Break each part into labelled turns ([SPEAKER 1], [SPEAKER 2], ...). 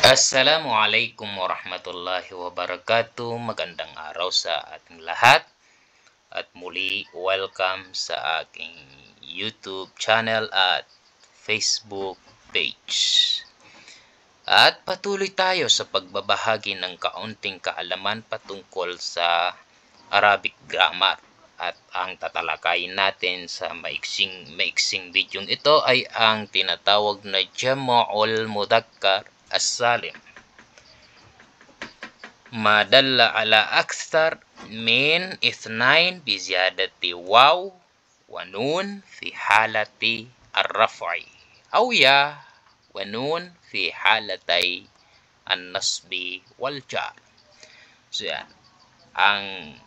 [SPEAKER 1] Assalamualaikum warahmatullahi wabarakatuh. Magandang araw sa ating lahat. At muli, welcome sa aking YouTube channel at Facebook page. At patuloy tayo sa pagbabahagi ng kaunting kaalaman patungkol sa Arabic grammar. At ang tatalakayin natin sa maiksing video ito ay ang tinatawag na Jam'ul Mudhakkar as-Salim. ما دل على أكثر من اثنين بزيادة واو ونون في حالة الرفع أو يا ونون في حالتي النصب والجر. So yan, ang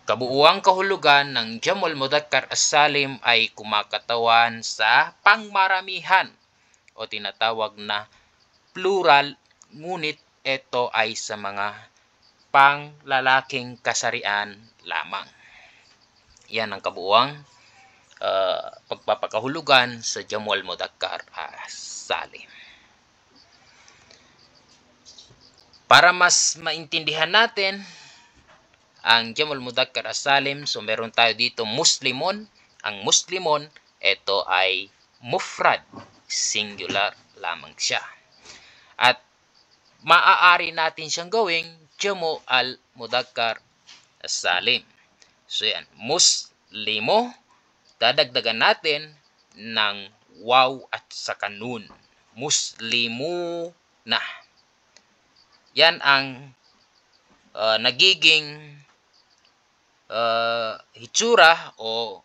[SPEAKER 1] kabuuang kahulugan ng Jam'ul Mudhakkar as-Salim ay kumakatawan sa pangmaramihan o tinatawag na plural, ngunit ito ay sa mga panglalaking kasarian lamang. Yan ang kabuuang pagpapakahulugan sa Jam'ul Mudhakkar as-Salim. Para mas maintindihan natin ang Jam'ul Mudhakkar as-Salim, so meron tayo dito muslimon. Ang muslimon, ito ay mufrad, singular lamang siya. At maaari natin siyang gawing Jam'u al-Mudhakkar as-Salim. So yan, muslimo, dadagdagan natin ng waw at saka nun. Muslimuna. Yan ang nagiging hitsura o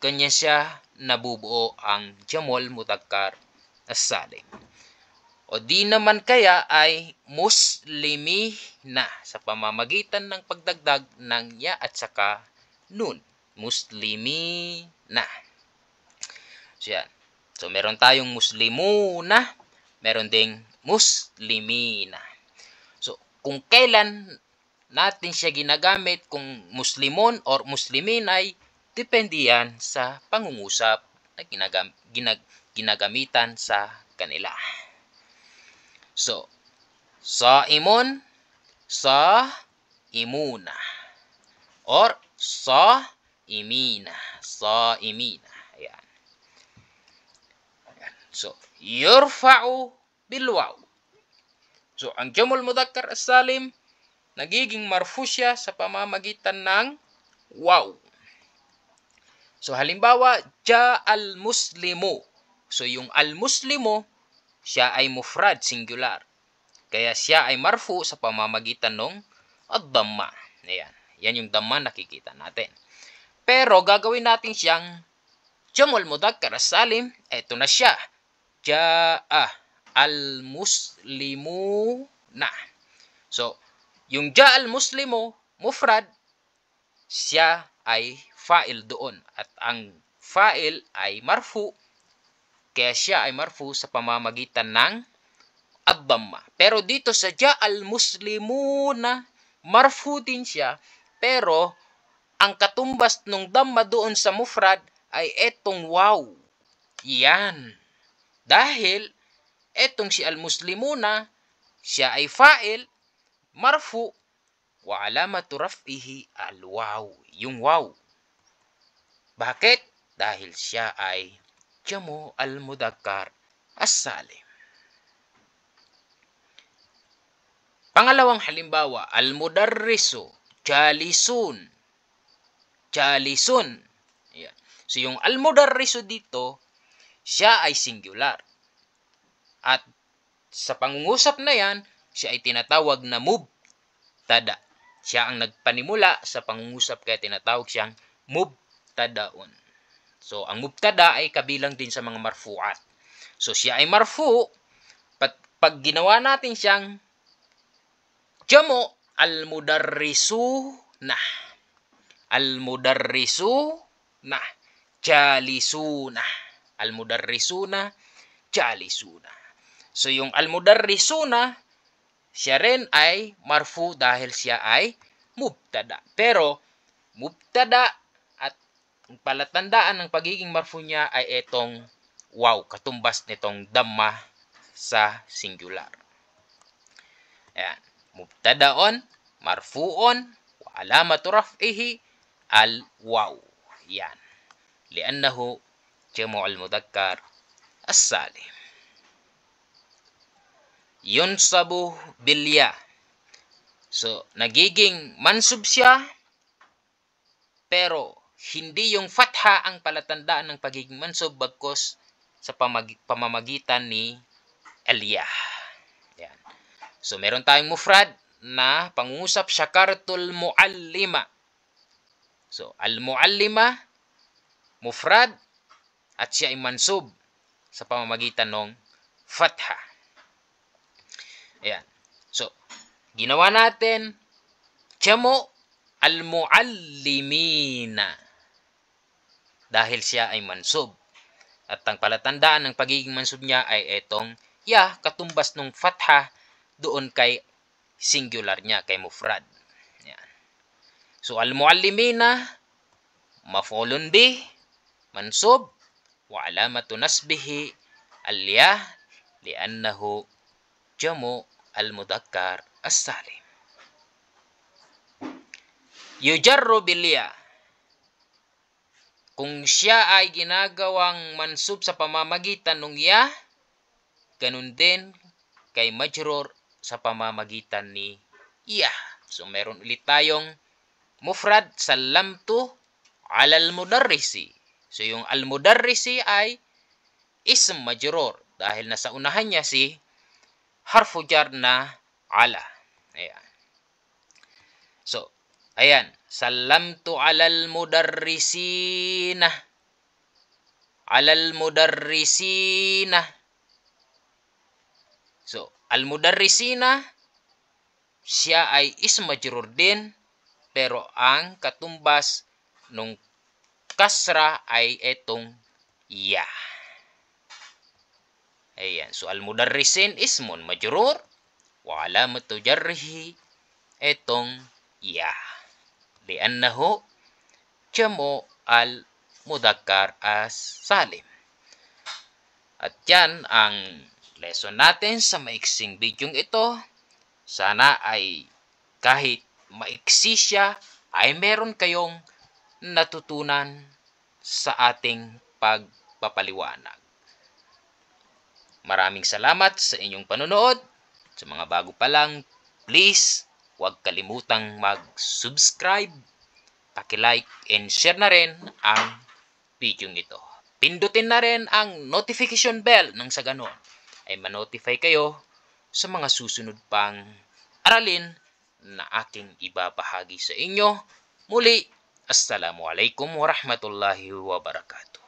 [SPEAKER 1] kanya siya nabubuo ang Jam'ul Mudhakkar as-Salim. O di naman kaya ay muslimina sa pamamagitan ng pagdagdag ng ya at saka nun. Muslimina. So yan. So meron tayong muslimuna, meron ding muslimina. So kung kailan natin siya ginagamit, kung muslimon or muslimin, ay depende yan sa pangungusap na ginagamitan sa kanila. So, saimun, saimuna, or saimina, saimina. Ayan. So, yurfa'u bilwaw. So, ang Jam'ul Mudhakkar as-Salim, nagiging marfu siya sa pamamagitan ng waw. So, halimbawa, ja'al muslimu. So, yung al-muslimu, siya ay mufrad, singular. Kaya siya ay marfu sa pamamagitan ng ad-dhamma. Ayan. Yan yung dhamma nakikita natin. Pero, gagawin natin siyang Jam'ul Mudhakkar as-Salim. Ito na siya. Ja'a al-muslimuna. So, yung ja'al muslimu, mufrad, siya ay fa'il doon. At ang fa'il ay marfu, kaya siya ay marfu sa pamamagitan ng ad-dhamma. Pero dito sa ja'al muslimuna, marfu din siya, pero ang katumbas ng dhamma doon sa mufrad ay etong waw. Yan. Dahil etong si al-muslimuna, siya ay fa'il, marfu, wa alamatu raf'ihi al-waw. Yung waw. Bakit? Dahil siya ay Jam'u al-Mudhakkar as-Salim. Pangalawang halimbawa, al-mudarrisu, jalisun. Jalisun. Ayan. So yung al-mudarrisu dito, siya ay singular. At sa pangungusap na yan, siya ay tinatawag na mubtada. Siya ang nagpanimula sa pangungusap, kaya tinatawag siyang mubtadaun. So, ang mubtada ay kabilang din sa mga marfu'at. So, siya ay marfu. Pag ginawa natin siyang Jam'u al-mudarrisuna. Al-mudarrisuna. Jalisuna. Al-mudarrisuna. Jalisuna. So, yung al-mudarrisuna, siya rin ay marfu dahil siya ay mubtada. Pero, mubtada at ang palatandaan ng pagiging marfu niya ay itong waw, katumbas nitong dhamma sa singular. Ayan. Mubtadaon, marfuon, wa alamatu raf'ihi al-waw. Yan. Liannahu jam'ul mudzakkar as-salim. Yunsabu bil ya. So, nagiging mansub siya, pero hindi yung fatha ang palatandaan ng pagiging mansub bagkus sa pamamagitan ni al-ya. Yan. So, meron tayong mufrad na pangusap syakartul muallima. So, al-muallima, mufrad, at siya ay mansub sa pamamagitan ng fatha. Ayan. So, ginawa natin, jamu al-muallimina. Dahil siya ay mansub. At ang palatandaan ng pagiging mansub niya ay itong ya, katumbas ng fatha doon kay singular niya, kay mufrad. Ayan. So, al-muallimina, maf'ulun bih, mansub, wa alamatu nasbihi al-ya, liannahu jamu al-mudzakkar as-salim. Yujarru bil ya. Kung siya ay ginagawang mansub sa pamamagitan ng ya, ganun din kay majrur sa pamamagitan ni ya. So, meron ulit tayong mufrad, sallamtu alal mudarrisi. So, yung al-mudarrisi ay ism majrur dahil nasa unahan niya si harfu jar na ala. Ayan. So, ayan. Sallamtu alal mudarrisina. Alal mudarrisina. So, al-mudarrisina, siya ay ism majrur din, pero ang katumbas nung kasra ay etong ya. Ayan. So, al-mudarrisin ismun majrur wa alamatu jarrihi etong ya. Liannahu jamu al-mudzakkar as-salim. At yan ang lesson natin sa maiksing bidyong ito. Sana ay kahit maiksi siya, ay meron kayong natutunan sa ating pagpapaliwanag. Maraming salamat sa inyong panonood. Sa mga bago pa lang, please, huwag kalimutang mag-subscribe, paki-like, and share na rin ang video ito. Pindutin na rin ang notification bell nang sa ganon ay ma-notify kayo sa mga susunod pang aralin na aking ibabahagi sa inyo. Muli, Assalamualaikum warahmatullahi wabarakatuh.